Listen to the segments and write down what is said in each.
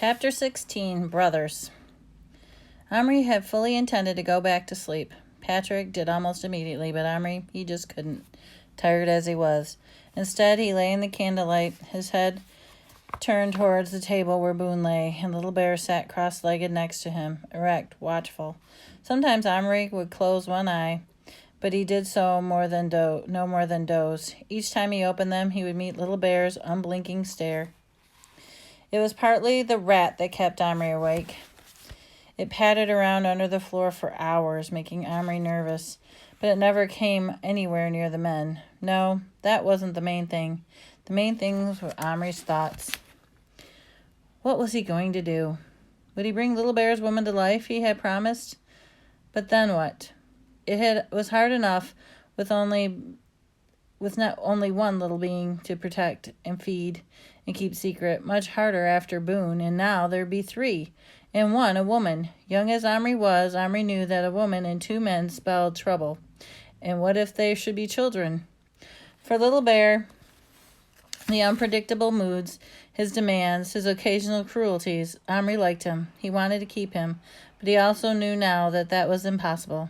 Chapter 16, Brothers. Omri had fully intended to go back to sleep. Patrick did almost immediately, but Omri, he just couldn't, tired as he was. Instead, he lay in the candlelight, his head turned towards the table where Boone lay, and Little Bear sat cross-legged next to him, erect, watchful. Sometimes Omri would close one eye, but he did so no more than doze. Each time he opened them, he would meet Little Bear's unblinking stare. It was partly the rat that kept Omri awake. It pattered around under the floor for hours, making Omri nervous, but it never came anywhere near the men. No, that wasn't the main thing. The main things were Omri's thoughts. What was he going to do? Would he bring Little Bear's woman to life he had promised? But then what? Was hard enough with not only one little being to protect and feed and keep secret, much harder after Boone, and now there'd be three, and one a woman. Young as Omri was, Omri knew that a woman and two men spelled trouble. And what if they should be children? For Little Bear, the unpredictable moods, his demands, his occasional cruelties, Omri liked him. He wanted to keep him, but he also knew now that that was impossible.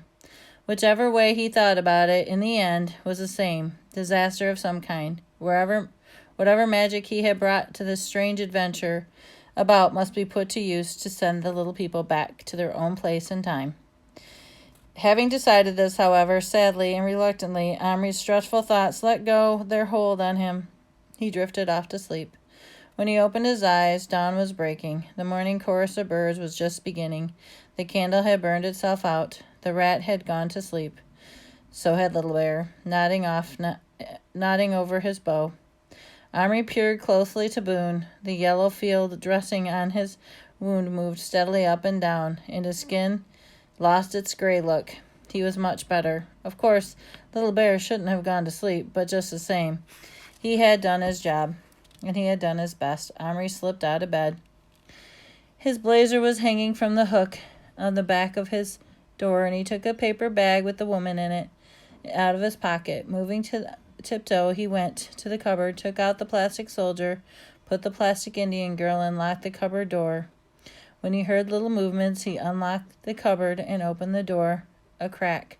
Whichever way he thought about it, in the end, was the same, disaster of some kind. Whatever magic he had brought to this strange adventure about must be put to use to send the little people back to their own place and time. Having decided this, however, sadly and reluctantly, Omri's stressful thoughts let go their hold on him. He drifted off to sleep. When he opened his eyes, dawn was breaking. The morning chorus of birds was just beginning. The candle had burned itself out. The rat had gone to sleep. So had Little Bear, nodding over his bow. Omri peered closely to Boone. The yellow field dressing on his wound moved steadily up and down, and his skin lost its gray look. He was much better. Of course, Little Bear shouldn't have gone to sleep, but just the same, he had done his job, and he had done his best. Omri slipped out of bed. His blazer was hanging from the hook on the back of his door, and he took a paper bag with the woman in it out of his pocket. Moving to tiptoe, he went to the cupboard, took out the plastic soldier, put the plastic Indian girl, and locked the cupboard door. When he heard little movements, he unlocked the cupboard and opened the door a crack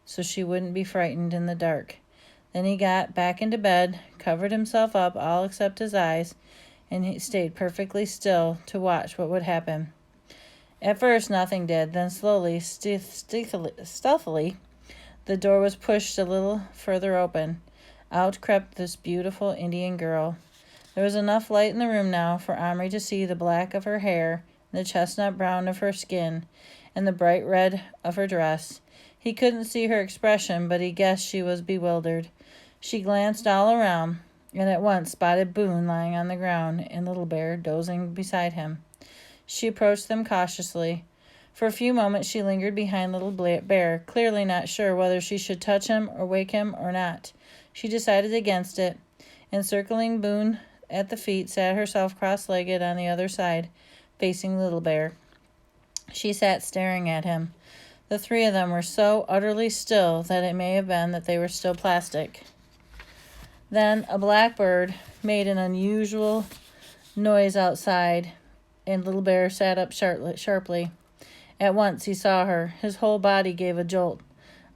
so she wouldn't be frightened in the dark. Then he got back into bed, covered himself up, all except his eyes, and he stayed perfectly still to watch what would happen. At first, nothing did. Then slowly, stealthily, the door was pushed a little further open. Out crept this beautiful Indian girl. There was enough light in the room now for Omri to see the black of her hair, the chestnut brown of her skin, and the bright red of her dress. He couldn't see her expression, but he guessed she was bewildered. She glanced all around, and at once spotted Boone lying on the ground and Little Bear dozing beside him. She approached them cautiously. For a few moments she lingered behind Little Bear, clearly not sure whether she should touch him or wake him or not. She decided against it, and circling Boone at the feet, sat herself cross-legged on the other side, facing Little Bear. She sat staring at him. The three of them were so utterly still that it may have been that they were still plastic. Then a blackbird made an unusual noise outside, and Little Bear sat up sharply. At once he saw her. His whole body gave a jolt.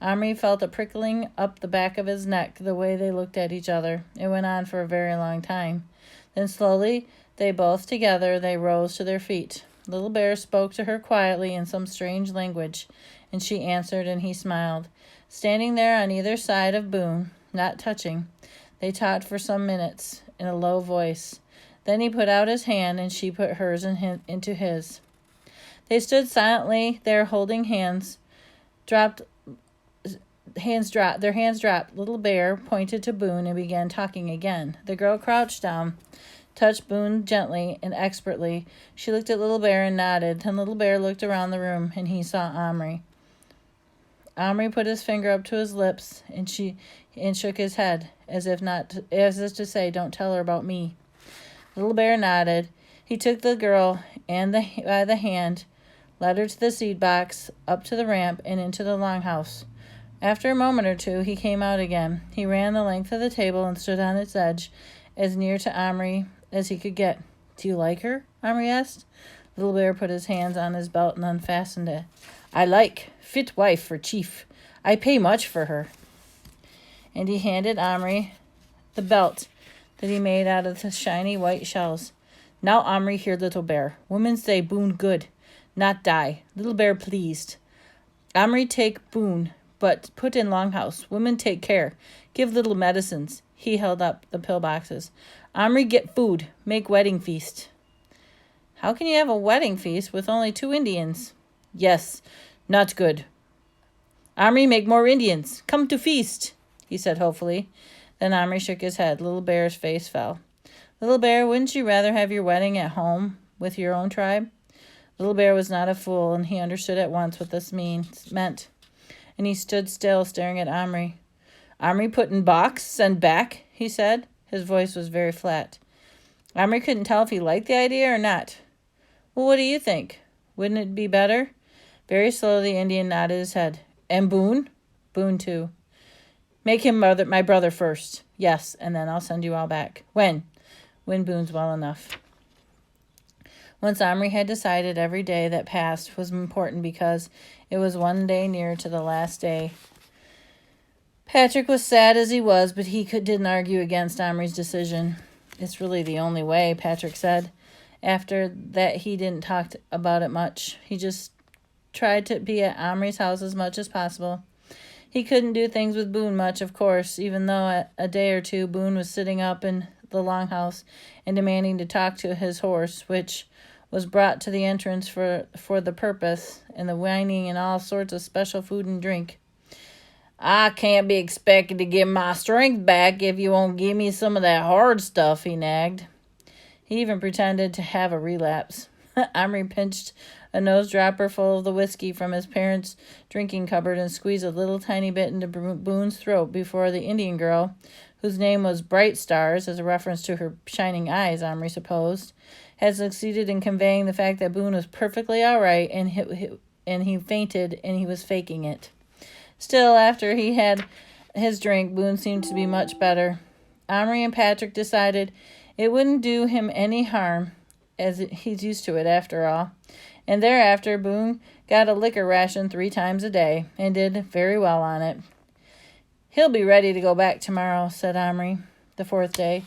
Omri felt a prickling up the back of his neck the way they looked at each other. It went on for a very long time. Then slowly, they rose to their feet. Little Bear spoke to her quietly in some strange language, and she answered, and he smiled. Standing there on either side of Boone, not touching, they talked for some minutes in a low voice. Then he put out his hand, and she put hers into his. They stood silently there, holding hands. Their hands dropped. Little Bear pointed to Boone and began talking again. The girl crouched down, touched Boone gently and expertly. She looked at Little Bear and nodded. Then Little Bear looked around the room, and he saw Omri. Omri put his finger up to his lips, and shook his head, as if to say, "Don't tell her about me." Little Bear nodded. He took the girl by the hand, led her to the seed box, up to the ramp, and into the longhouse. After a moment or two, he came out again. He ran the length of the table and stood on its edge, as near to Omri as he could get. Do you like her? Omri asked. Little Bear put his hands on his belt and unfastened it. I like. Fit wife for chief. I pay much for her. And he handed Omri the belt that he made out of the shiny white shells. Now Omri hear Little Bear. Women say Boone good, not die. Little Bear pleased. Omri take Boone, but put in Longhouse. Women take care. Give little medicines. He held up the pill boxes. Omri get food. Make wedding feast. How can you have a wedding feast with only 2 Indians? Yes, not good. Omri make more Indians. Come to feast, he said hopefully. Then Omri shook his head. Little Bear's face fell. Little Bear, wouldn't you rather have your wedding at home with your own tribe? Little Bear was not a fool, and he understood at once what this meant. And he stood still, staring at Omri. Omri put in box, send back, he said. His voice was very flat. Omri couldn't tell if he liked the idea or not. Well, what do you think? Wouldn't it be better? Very slowly, the Indian nodded his head. And Boone? Boone, too. Make him my brother first. Yes, and then I'll send you all back. When? When Boone's well enough. Once Omri had decided, every day that passed was important because it was one day nearer to the last day. Patrick was sad as he was, but he didn't argue against Omri's decision. It's really the only way, Patrick said. After that, he didn't talk about it much. He just tried to be at Omri's house as much as possible. He couldn't do things with Boone much, of course, even though at a day or two Boone was sitting up in the longhouse and demanding to talk to his horse, which was brought to the entrance for the purpose, and the whining and all sorts of special food and drink. I can't be expected to get my strength back if you won't give me some of that hard stuff, he nagged. He even pretended to have a relapse. Omri pinched a nose dropper full of the whiskey from his parents' drinking cupboard and squeezed a little tiny bit into Boone's throat before the Indian girl, whose name was Bright Stars, as a reference to her shining eyes, Omri supposed, had succeeded in conveying the fact that Boone was perfectly all right, and he fainted, and he was faking it. Still, after he had his drink, Boone seemed to be much better. Omri and Patrick decided it wouldn't do him any harm, as he's used to it after all. And thereafter, Boone got a liquor ration 3 times a day, and did very well on it. He'll be ready to go back tomorrow, said Omri, the 4th day,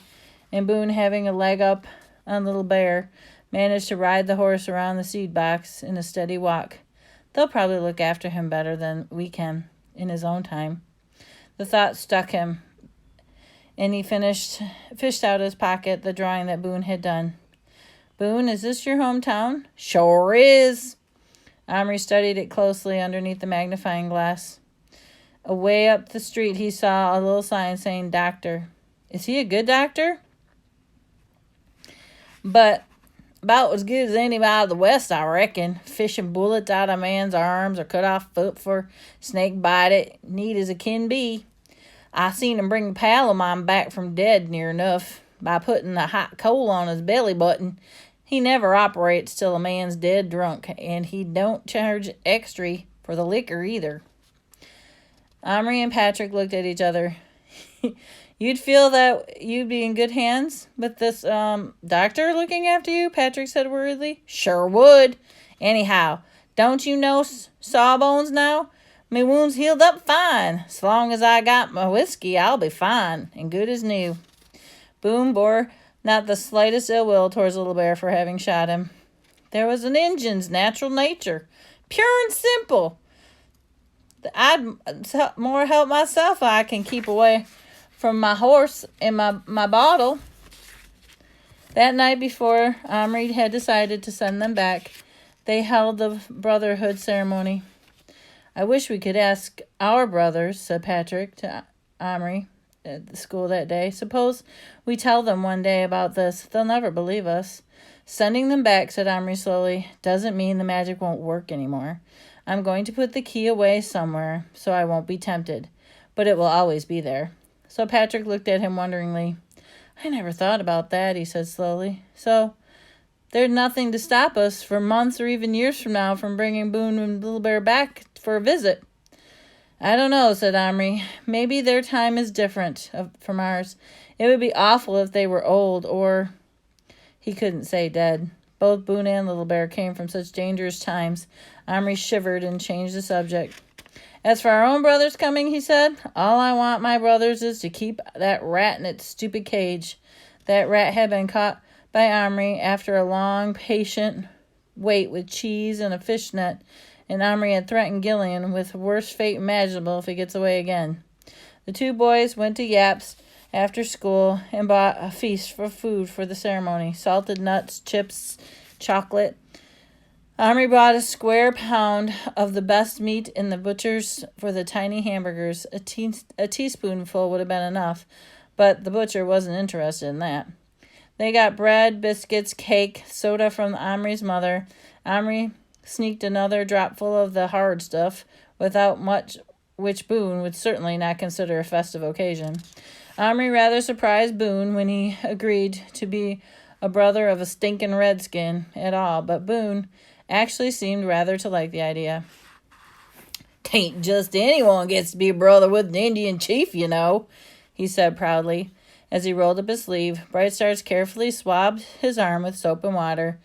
and Boone, having a leg up on Little Bear, managed to ride the horse around the seed box in a steady walk. They'll probably look after him better than we can in his own time. The thought stuck him, and he fished out his pocket the drawing that Boone had done. Boone, is this your hometown? Sure is. Omri studied it closely underneath the magnifying glass. Away up the street, he saw a little sign saying doctor. Is he a good doctor? But about as good as anybody out of the West, I reckon. Fishing bullets out of man's arms or cut off foot for snake bite it, neat as it can be. I seen him bring a pal of mine back from dead near enough by putting a hot coal on his belly button. He never operates till a man's dead drunk, and he don't charge extra for the liquor either. Omri and Patrick looked at each other. You'd feel that you'd be in good hands with this doctor looking after you, Patrick said worriedly. Sure would. Anyhow, don't you know Sawbones now? Me wound's healed up fine. As long as I got my whiskey, I'll be fine and good as new. Boone bore not the slightest ill will towards Little Bear for having shot him. There was an Injun's natural nature, pure and simple. I'd more help myself if I can keep away from my horse and my bottle. That night before Omri had decided to send them back, they held the brotherhood ceremony. I wish we could ask our brothers, said Patrick to Omri at the school that day. Suppose we tell them one day about this. They'll never believe us. Sending them back, said Omri slowly, doesn't mean the magic won't work anymore. I'm going to put the key away somewhere so I won't be tempted, but it will always be there. So Patrick looked at him wonderingly. I never thought about that, he said slowly. So there's nothing to stop us for months or even years from now from bringing Boone and Little Bear back for a visit. I don't know, said Omri. Maybe their time is different from ours. It would be awful if they were old, or... He couldn't say dead. Both Boone and Little Bear came from such dangerous times. Omri shivered and changed the subject. As for our own brothers coming, he said, all I want my brothers is to keep that rat in its stupid cage. That rat had been caught by Omri after a long, patient wait with cheese and a fish net, and Omri had threatened Gillian with the worst fate imaginable if he gets away again. The two boys went to Yap's after school and bought a feast for food for the ceremony. Salted nuts, chips, chocolate. Omri bought a square pound of the best meat in the butcher's for the tiny hamburgers. A teaspoonful would have been enough, but the butcher wasn't interested in that. They got bread, biscuits, cake, soda from Omri's mother. Omri sneaked another dropful of the hard stuff, without much which Boone would certainly not consider a festive occasion. Omri rather surprised Boone when he agreed to be a brother of a stinking redskin at all, but Boone actually seemed rather to like the idea. "'Tain't just anyone gets to be a brother with an Indian chief, you know," he said proudly. As he rolled up his sleeve, Bright Stars carefully swabbed his arm with soap and water.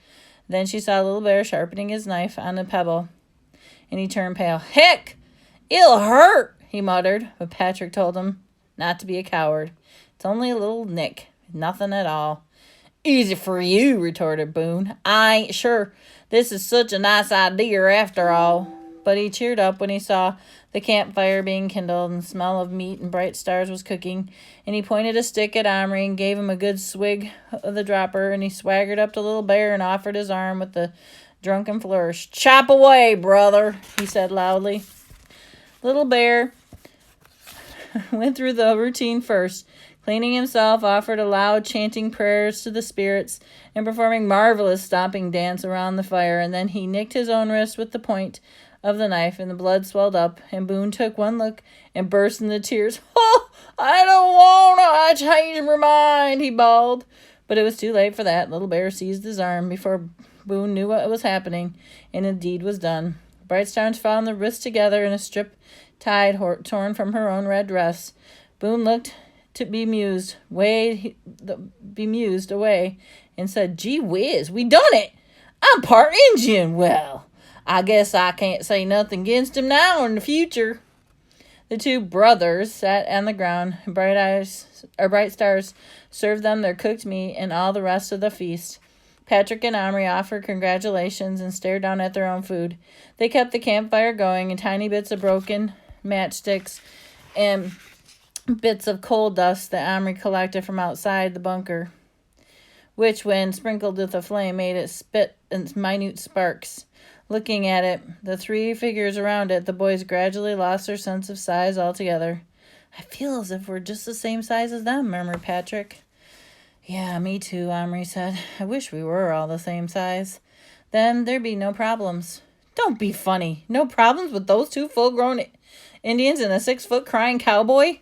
Then she saw Little Bear sharpening his knife on a pebble, and he turned pale. "Heck! It'll hurt," he muttered, but Patrick told him not to be a coward. "It's only a little nick, nothing at all." "Easy for you," retorted Boone. "I ain't sure this is such a nice idea after all." But he cheered up when he saw the campfire being kindled and the smell of meat and Bright Stars was cooking, and he pointed a stick at Omri and gave him a good swig of the dropper, and he swaggered up to Little Bear and offered his arm with a drunken flourish. "Chop away, brother," he said loudly. Little Bear went through the routine first, cleaning himself, offered a loud chanting prayers to the spirits, and performing marvelous stomping dance around the fire, and then he nicked his own wrist with the point of the knife, and the blood swelled up, and Boone took one look and burst into tears. "Oh, I don't want to, I changed my mind," he bawled. But it was too late for that. Little Bear seized his arm before Boone knew what was happening, and the deed was done. Bright Stars found the wrists together in a strip tied torn from her own red dress. Boone looked to bemused away, and said, "Gee whiz, we done it! I'm part Injun. Well, I guess I can't say nothing against him now or in the future." The two brothers sat on the ground, and Bright Stars served them their cooked meat and all the rest of the feast. Patrick and Omri offered congratulations and stared down at their own food. They kept the campfire going, and tiny bits of broken matchsticks and bits of coal dust that Omri collected from outside the bunker, which, when sprinkled with the flame, made it spit in minute sparks. Looking at it, the three figures around it, the boys gradually lost their sense of size altogether. "I feel as if we're just the same size as them," murmured Patrick. "Yeah, me too," Omri said. "I wish we were all the same size. Then there'd be no problems." "Don't be funny. No problems with those two full-grown Indians and a 6-foot crying cowboy?"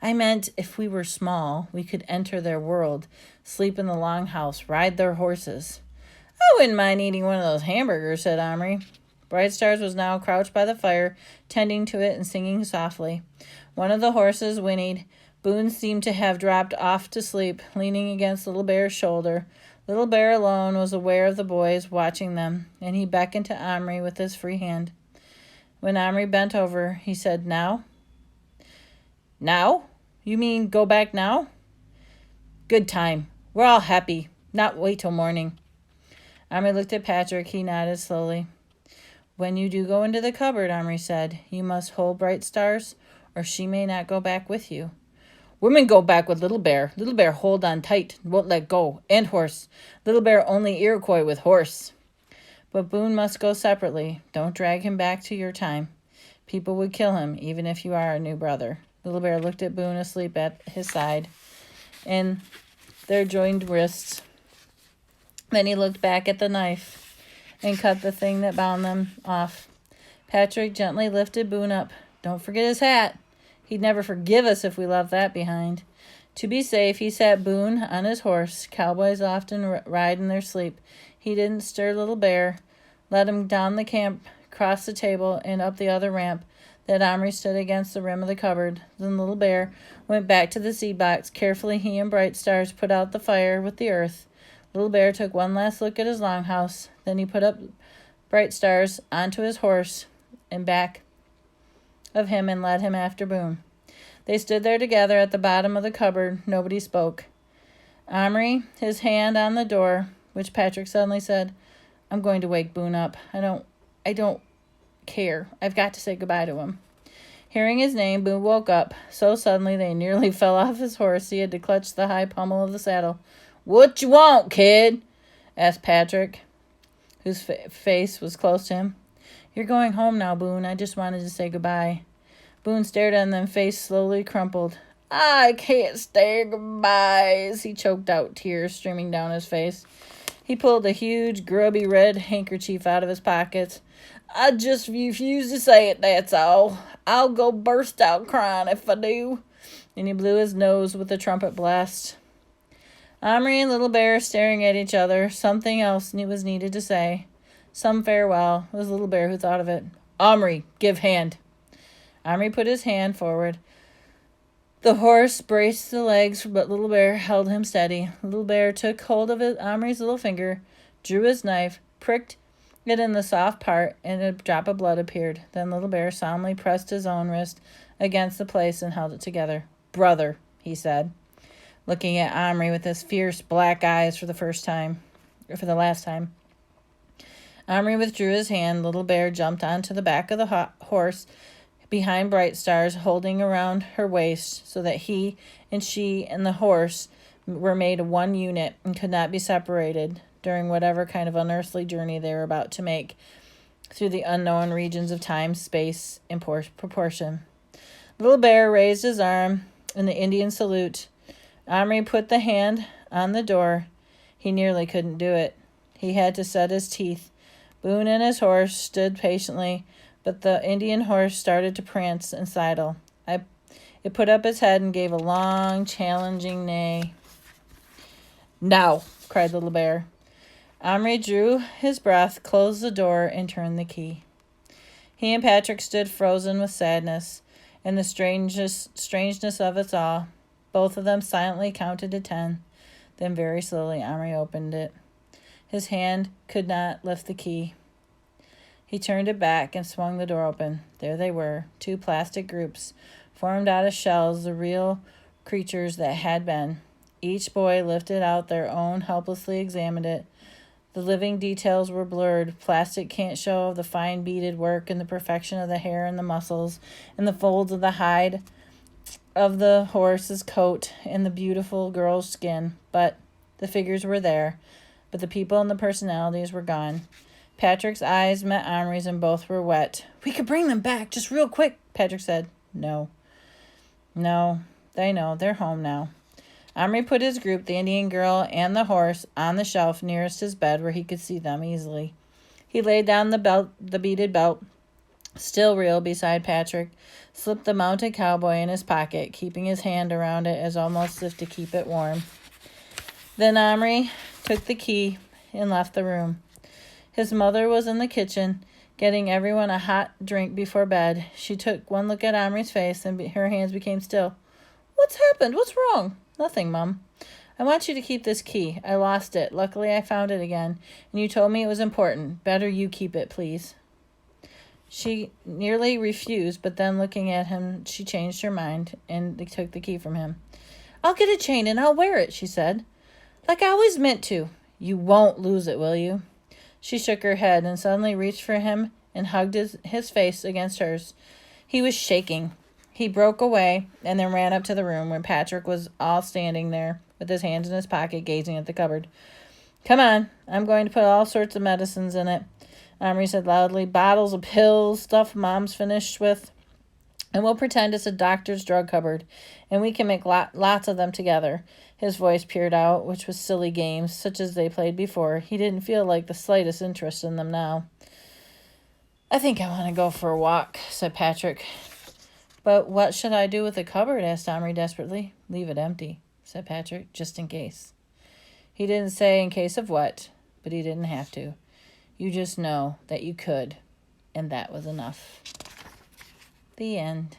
"I meant if we were small, we could enter their world, sleep in the longhouse, ride their horses." "I wouldn't mind eating one of those hamburgers," said Omri. Bright Stars was now crouched by the fire, tending to it and singing softly. One of the horses whinnied. Boone seemed to have dropped off to sleep, leaning against Little Bear's shoulder. Little Bear alone was aware of the boys watching them, and he beckoned to Omri with his free hand. When Omri bent over, he said, "Now?" "Now? You mean go back now?" "Good time. We're all happy. Not wait till morning." Omri looked at Patrick. He nodded slowly. "When you do go into the cupboard," Omri said, "you must hold Bright Stars, or she may not go back with you." "Women go back with Little Bear. Little Bear hold on tight, won't let go. And horse. Little Bear only Iroquois with horse." "But Boone must go separately. Don't drag him back to your time. People would kill him, even if you are a new brother." Little Bear looked at Boone asleep at his side, and their joined wrists. Then he looked back at the knife and cut the thing that bound them off. Patrick gently lifted Boone up. "Don't forget his hat. He'd never forgive us if we left that behind." To be safe, he sat Boone on his horse. Cowboys often ride in their sleep. He didn't stir Little Bear, led him down the camp, across the table, and up the other ramp that Omri stood against the rim of the cupboard. Then Little Bear went back to the seed box. Carefully he and Bright Stars put out the fire with the earth. Little Bear took one last look at his longhouse. Then he put up Bright Stars onto his horse and back of him and led him after Boone. They stood there together at the bottom of the cupboard. Nobody spoke. Omri, his hand on the door, which Patrick suddenly said, "I'm going to wake Boone up. I don't care. I've got to say goodbye to him." Hearing his name, Boone woke up so suddenly they nearly fell off his horse. He had to clutch the high pommel of the saddle. "What you want, kid?" asked Patrick, whose face was close to him. "You're going home now, Boone. I just wanted to say goodbye." Boone stared at him, then face slowly crumpled. "I can't say goodbye," he choked out, tears streaming down his face. He pulled a huge, grubby red handkerchief out of his pocket. "I just refuse to say it, that's all. I'll go burst out crying if I do." And he blew his nose with a trumpet blast. Omri and Little Bear staring at each other. Something else was needed to say. Some farewell. It was Little Bear who thought of it. "Omri, give hand." Omri put his hand forward. The horse braced the legs, but Little Bear held him steady. Little Bear took hold of Omri's little finger, drew his knife, pricked it in the soft part, and a drop of blood appeared. Then Little Bear solemnly pressed his own wrist against the place and held it together. "Brother," he said, looking at Omri with his fierce black eyes for the last time. Omri withdrew his hand. Little Bear jumped onto the back of the horse behind Bright Stars, holding around her waist so that he and she and the horse were made one unit and could not be separated during whatever kind of unearthly journey they were about to make through the unknown regions of time, space, and proportion. Little Bear raised his arm in the Indian salute. Omri put the hand on the door. He nearly couldn't do it. He had to set his teeth. Boone and his horse stood patiently, but the Indian horse started to prance and sidle. It put up its head and gave a long, challenging neigh. "Now," cried Little Bear. Omri drew his breath, closed the door, and turned the key. He and Patrick stood frozen with sadness and the strangeness of it all. Both of them silently counted to 10. Then very slowly Omri opened it. His hand could not lift the key. He turned it back and swung the door open. There they were, two plastic groups, formed out of shells, the real creatures that had been. Each boy lifted out their own, helplessly examined it. The living details were blurred. Plastic can't show the fine beaded work and the perfection of the hair and the muscles and the folds of the hide of the horse's coat and the beautiful girl's skin. But the figures were there. But the people and the personalities were gone. Patrick's eyes met Omri's and both were wet. "We could bring them back just real quick," Patrick said. No, they know. They're home now. Omri put his group, the Indian girl and the horse, on the shelf nearest his bed where he could see them easily. He laid down the beaded belt, still real, beside Patrick, slipped the mounted cowboy in his pocket, keeping his hand around it as almost if to keep it warm. Then Omri took the key and left the room. His mother was in the kitchen, getting everyone a hot drink before bed. She took one look at Omri's face, and her hands became still. "What's happened? What's wrong?" "Nothing, Mum. I want you to keep this key. I lost it. Luckily, I found it again, and you told me it was important. Better you keep it, please." She nearly refused, but then looking at him, she changed her mind and took the key from him. "I'll get a chain and I'll wear it," she said. "Like I always meant to." "You won't lose it, will you?" She shook her head and suddenly reached for him and hugged his face against hers. He was shaking. He broke away and then ran up to the room where Patrick was all standing there with his hands in his pocket gazing at the cupboard. "Come on, I'm going to put all sorts of medicines in it," Omri said loudly. "Bottles of pills, stuff Mom's finished with. And we'll pretend it's a doctor's drug cupboard, and we can make lots of them together." His voice peered out, which was silly games, such as they played before. He didn't feel like the slightest interest in them now. "I think I want to go for a walk," said Patrick. "But what should I do with the cupboard?" asked Omri desperately. "Leave it empty," said Patrick, "just in case." He didn't say in case of what, but he didn't have to. You just know that you could, and that was enough. The end.